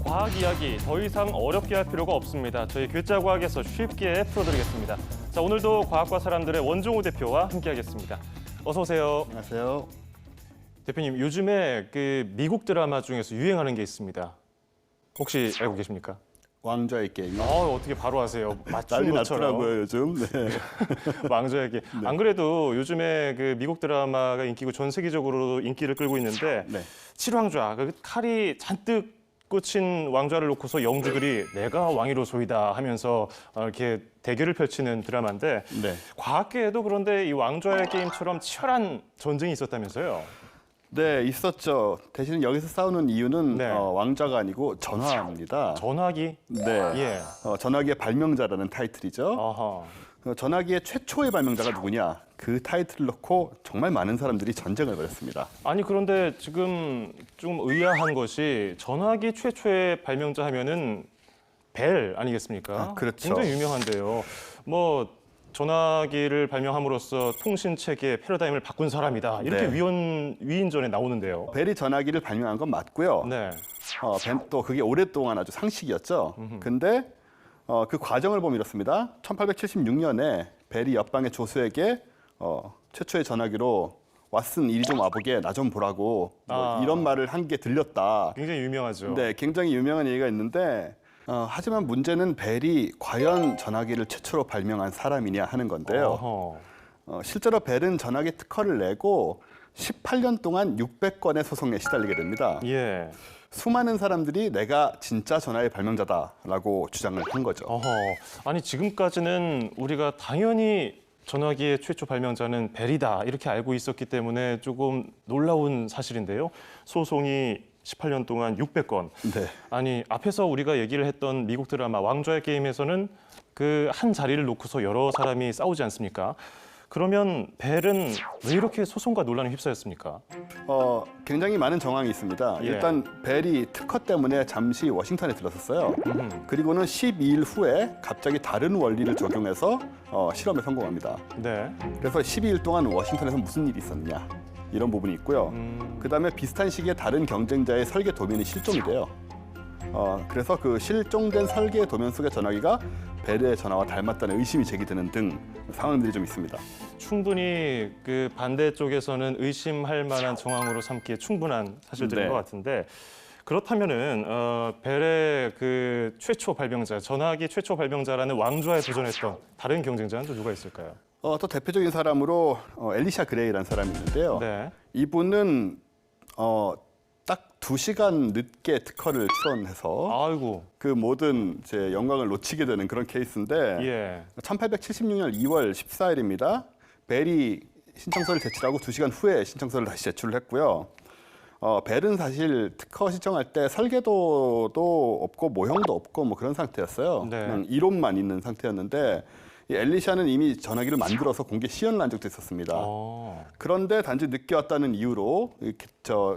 과학 이야기 더 이상 어렵게 할 필요가 없습니다. 저희 괴짜과학에서 쉽게 풀어드리겠습니다. 자, 오늘도 과학과 사람들의 원종우 대표와 함께하겠습니다. 어서 오세요. 안녕하세요. 대표님, 요즘에 그 미국 드라마 중에서 유행하는 게 있습니다. 혹시 알고 계십니까? 왕좌의 게임. 어떻게 바로 아세요? 맞춘 난리 것처럼. 났더라고요 요즘. 네. 왕좌의 게임. 안 그래도 요즘에 그 미국 드라마가 인기고 전 세계적으로 인기를 끌고 있는데 네. 칠왕좌, 그 칼이 잔뜩 꽂힌 왕좌를 놓고서 영주들이 내가 왕이로소이다 하면서 이렇게 대결을 펼치는 드라마인데 네. 과학계에도 그런데 이 왕좌의 게임처럼 치열한 전쟁이 있었다면서요? 네, 있었죠. 대신 여기서 싸우는 이유는 네. 왕좌가 아니고 전화입니다. 전화기? 네. 예. 전화기의 발명자라는 타이틀이죠. 아하. 전화기의 최초의 발명자가 누구냐? 그 타이틀을 놓고 정말 많은 사람들이 전쟁을 벌였습니다. 아니 그런데 지금 좀 의아한 것이 전화기 최초의 발명자 하면은 벨 아니겠습니까? 아, 그렇죠. 굉장히 유명한데요. 뭐 전화기를 발명함으로써 통신 체계의 패러다임을 바꾼 사람이다. 이렇게 네. 위인전에 나오는데요. 벨이 전화기를 발명한 건 맞고요. 네. 또 그게 오랫동안 아주 상식이었죠. 근데 그 과정을 보면 이렇습니다. 1876년에 벨이 옆방의 조수에게 최초의 전화기로 왓슨 이리 좀 와보게 나 좀 보라고 뭐 이런 말을 한 게 들렸다. 굉장히 유명하죠. 네, 굉장히 유명한 얘기가 있는데 하지만 문제는 벨이 과연 전화기를 최초로 발명한 사람이냐 하는 건데요. 실제로 벨은 전화기 특허를 내고 18년 동안 600건의 소송에 시달리게 됩니다. 예. 수많은 사람들이 내가 진짜 전화의 발명자다라고 주장을 한 거죠. 아니 지금까지는 우리가 당연히 전화기의 최초 발명자는 벨이다 이렇게 알고 있었기 때문에 조금 놀라운 사실인데요. 소송이 18년 동안 600건. 네. 아니 앞에서 우리가 얘기를 했던 미국 드라마 왕좌의 게임에서는 그 한 자리를 놓고서 여러 사람이 싸우지 않습니까? 그러면 벨은 왜 이렇게 소송과 논란에 휩싸였습니까? 굉장히 많은 정황이 있습니다. 예. 일단 벨이 특허 때문에 잠시 워싱턴에 들어섰어요. 그리고는 12일 후에 갑자기 다른 원리를 적용해서 실험에 성공합니다. 네. 그래서 12일 동안 워싱턴에서 무슨 일이 있었느냐 이런 부분이 있고요. 그다음에 비슷한 시기에 다른 경쟁자의 설계 도면이 실종이 돼요. 그래서 그 실종된 설계 도면 속의 전화기가 벨의 전화와 닮았다는 의심이 제기되는 등 상황들이 좀 있습니다. 충분히 그 반대쪽에서는 의심할 만한 정황으로 삼기에 충분한 사실들인 네. 것 같은데 그렇다면은 벨의 그 최초 발명자, 전화기 최초 발명자라는 왕좌에 도전했던 다른 경쟁자는 또 누가 있을까요? 또 대표적인 사람으로 엘리샤 그레이라는 사람이 있는데요. 네. 이분은 딱 2시간 늦게 특허를 출원해서 아이고. 그 모든 제 영광을 놓치게 되는 그런 케이스인데 예. 1876년 2월 14일입니다. 벨이 신청서를 제출하고 2시간 후에 신청서를 다시 제출을 했고요. 벨은 사실 특허 신청할 때 설계도도 없고 모형도 없고 뭐 그런 상태였어요. 네. 그냥 이론만 있는 상태였는데 이 엘리샤는 이미 전화기를 만들어서 공개 시연을 한 적도 있었습니다. 그런데 단지 늦게 왔다는 이유로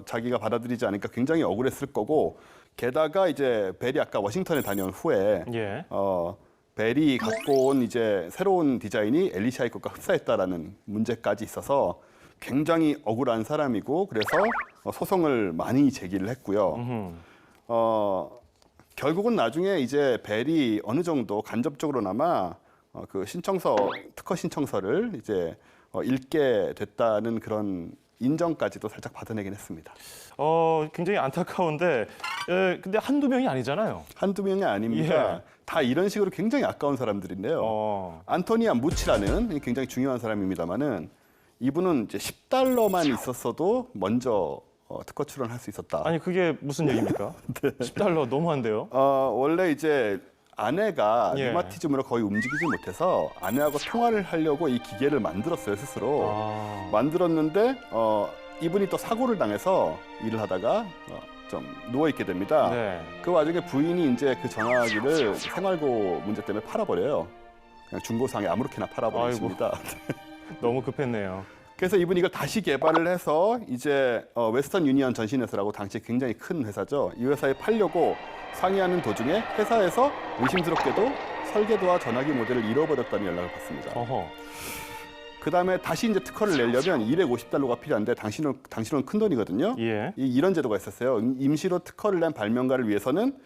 자기가 받아들이지 않으니까 굉장히 억울했을 거고 게다가 이제 벨이 아까 워싱턴에 다녀온 후에 예. 벨이 갖고 온 이제 새로운 디자인이 엘리샤의 것과 흡사했다라는 문제까지 있어서 굉장히 억울한 사람이고 그래서 소송을 많이 제기를 했고요. 결국은 나중에 이제 벨이 어느 정도 간접적으로나마 그 특허 신청서를 이제 읽게 됐다는 그런 인정까지도 살짝 받아내긴 했습니다. 굉장히 안타까운데 근데 한두 명이 아니잖아요. 한두 명이 아닙니다. 예. 다 이런 식으로 굉장히 아까운 사람들인데요. 안토니아 무치라는 굉장히 중요한 사람입니다만은 이분은 이제 $10만 있었어도 먼저 특허 출원할 수 있었다. 아니 그게 무슨 얘기입니까? 네. $10 너무한데요? 원래 이제 아내가 예. 류마티즘으로 거의 움직이지 못해서 아내하고 통화를 하려고 이 기계를 만들었어요 스스로. 만들었는데 이분이 또 사고를 당해서 일을 하다가 좀 누워 있게 됩니다. 네. 그 와중에 부인이 이제 그 전화기를 생활고 문제 때문에 팔아버려요. 그냥 중고상에 아무렇게나 팔아버렸습니다. 너무 급했네요. 그래서 이분이 이걸 다시 개발을 해서 이제 웨스턴 유니언 전신회사라고 당시 굉장히 큰 회사죠. 이 회사에 팔려고 상의하는 도중에 회사에서 의심스럽게도 설계도와 전화기 모델을 잃어버렸다는 연락을 받습니다. 그 다음에 다시 이제 특허를 내려면 $250가 필요한데 당신은 큰 돈이거든요. 예. 이런 제도가 있었어요. 임시로 특허를 낸 발명가를 위해서는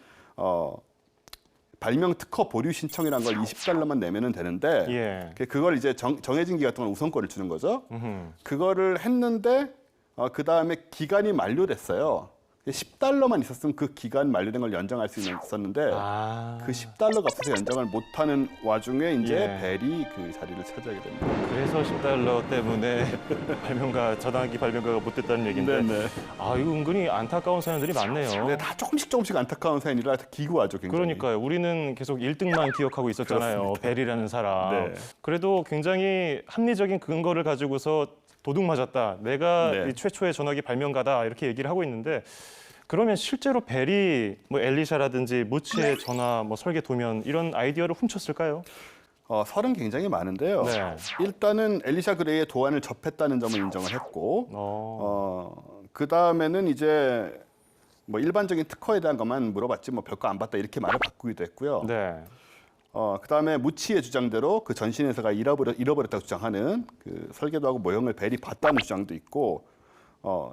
발명 특허 보류 신청이라는 걸 20달러만 내면은 되는데 예. 그걸 이제 정해진 기간 동안 우선권을 주는 거죠. 음흠. 그거를 했는데 그 다음에 기간이 만료됐어요. 10달러만 있었으면 그 기간 만료된 걸 연장할 수 있었는데 아. 그 10달러가 없어서 연장을 못하는 와중에 이제 예. 벨이 그 자리를 차지하게 됩니다. 그래서 10달러 때문에 전화기 발명가가 못 됐다는 얘기인데 네네. 아, 이거 은근히 안타까운 사연들이 많네요. 네, 다 조금씩 안타까운 사연이라 기구하죠, 굉장히. 그러니까요. 우리는 계속 1등만 기억하고 있었잖아요. 그렇습니다. 벨이라는 사람. 네. 그래도 굉장히 합리적인 근거를 가지고서 도둑 맞았다. 내가 네. 이 최초의 전화기 발명가다. 이렇게 얘기를 하고 있는데 그러면 실제로 벨이 뭐 엘리샤라든지 무치의 전화, 뭐 설계 도면 이런 아이디어를 훔쳤을까요? 설은 굉장히 많은데요. 네. 일단은 엘리샤 그레이의 도안을 접했다는 점을 인정을 했고, 그 다음에는 이제 뭐 일반적인 특허에 대한 것만 물어봤지 뭐 별거 안 봤다 이렇게 말을 바꾸기도 했고요. 네. 그 다음에 무치의 주장대로 그 전신회사가 잃어버렸다고 주장하는 그 설계도 하고 모형을 벨이 봤다는 주장도 있고,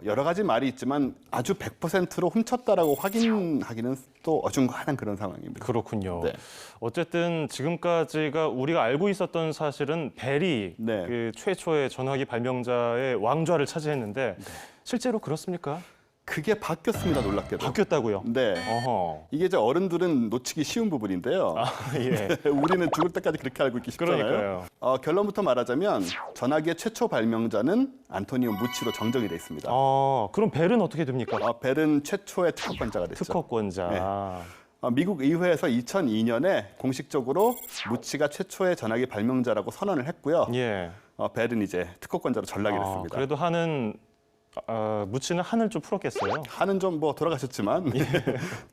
여러 가지 말이 있지만 아주 100%로 훔쳤다라고 확인하기는 또 어중간한 그런 상황입니다. 그렇군요. 네. 어쨌든 지금까지가 우리가 알고 있었던 사실은 벨이 네. 그 최초의 전화기 발명자의 왕좌를 차지했는데 실제로 그렇습니까? 그게 바뀌었습니다, 놀랍게도. 바뀌었다고요? 네. 어허. 이게 이제 어른들은 놓치기 쉬운 부분인데요. 예. 우리는 죽을 때까지 그렇게 알고 있기 쉽잖아요. 그러니까요. 결론부터 말하자면 전화기의 최초 발명자는 안토니오 무치로 정정이 돼 있습니다. 그럼 벨은 어떻게 됩니까? 벨은 최초의 특허권자가 됐죠. 특허권자. 네. 미국 의회에서 2002년에 공식적으로 무치가 최초의 전화기 발명자라고 선언을 했고요. 예. 벨은 이제 특허권자로 전락이 됐습니다. 그래도 무치는 한을 좀 풀었겠어요. 한은 좀 뭐 돌아가셨지만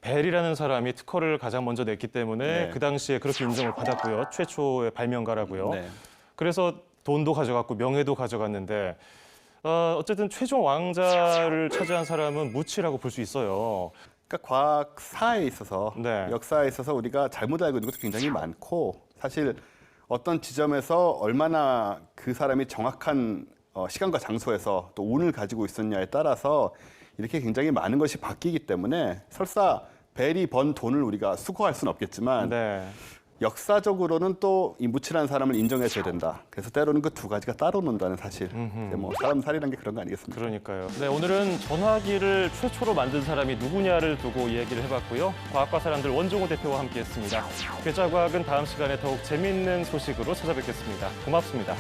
벨이라는 사람이 특허를 가장 먼저 냈기 때문에 네. 그 당시에 그렇게 인정을 받았고요. 최초의 발명가라고요. 네. 그래서 돈도 가져갔고 명예도 가져갔는데 어쨌든 최종 왕자를 차지한 사람은 무치라고 볼 수 있어요. 그러니까 과학사에 있어서 네. 역사에 있어서 우리가 잘못 알고 있는 것도 굉장히 많고 사실 어떤 지점에서 얼마나 그 사람이 정확한 시간과 장소에서 또 운을 가지고 있었냐에 따라서 이렇게 굉장히 많은 것이 바뀌기 때문에 설사 벨이 번 돈을 우리가 수거할 수는 없겠지만 네. 역사적으로는 또 이 무치라는 사람을 인정해줘야 된다. 그래서 때로는 그 두 가지가 따로 논다는 사실. 뭐 사람 살이라는 게 그런 거 아니겠습니까? 그러니까요. 네, 오늘은 전화기를 최초로 만든 사람이 누구냐를 두고 이야기를 해봤고요. 과학과 사람들 원종호 대표와 함께했습니다. 괴짜과학은 다음 시간에 더욱 재미있는 소식으로 찾아뵙겠습니다. 고맙습니다.